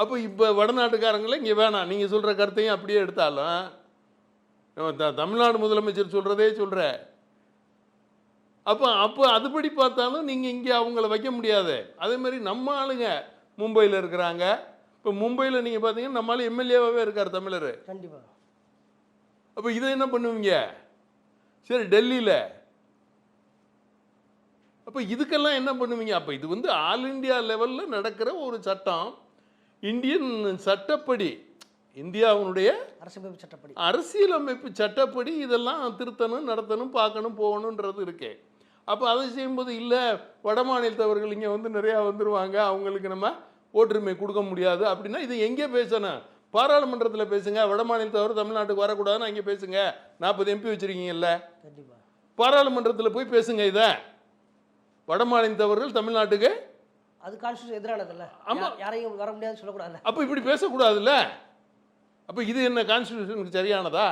அப்போ இப்போ வடநாட்டுக்காரங்களே இங்கே வேணாம், நீங்கள் சொல்கிற கருத்தையும் அப்படியே எடுத்தாலும் தமிழ்நாடு முதலமைச்சர் சொல்கிறதே சொல்கிற அப்போ அதுபடி பார்த்தாலும் நீங்கள் இங்கே அவங்கள வைக்க முடியாது. அதே மாதிரி நம்ம ஆளுங்க மும்பையில் இருக்கிறாங்க. இப்போ மும்பையில் நீங்கள் பார்த்தீங்கன்னா நம்மளால எம்எல்ஏவாகவே இருக்கார் தமிழர். கண்டிப்பாக. அப்போ இதை என்ன பண்ணுவீங்க? சரி, டெல்லியில் அப்போ இதுக்கெல்லாம் என்ன பண்ணுவீங்க? அப்போ இது வந்து ஆல் இண்டியா லெவலில் நடக்கிற ஒரு சட்டம். இந்தியன் சட்டப்படி, இந்தியாவுடைய அரசியலமைப்பு சட்டப்படி இதெல்லாம் திருத்தணும், நடத்தணும், பார்க்கணும், போகணுன்றது இருக்கு. அப்போ அதை செய்யும்போது இல்லை வட மாநிலத்தவர்கள் இங்கே வந்து நிறையா வந்துடுவாங்க, அவங்களுக்கு நம்ம ஓட்டுரிமை கொடுக்க முடியாது அப்படின்னா இதை எங்கே பேசணும்? பாராளுமன்றத்தில் பேசுங்க. வட மாநிலத்தவர் தமிழ்நாட்டுக்கு வரக்கூடாதுன்னு அங்கே பேசுங்க. 40 MP வச்சுருக்கீங்கல்ல, பாராளுமன்றத்தில் போய் பேசுங்க. இதை வட மாநிலத்தவர்கள் தமிழ்நாட்டுக்கு அது கான்ஸ்டிடியூஷன் எதிரானதில்ல. ஆமாம், யாரையும் வர முடியாதுன்னு சொல்லக்கூடாது. அப்போ இப்படி பேசக்கூடாதுல்ல. அப்போ இது என்ன கான்ஸ்டிடியூஷனுக்கு சரியானதா?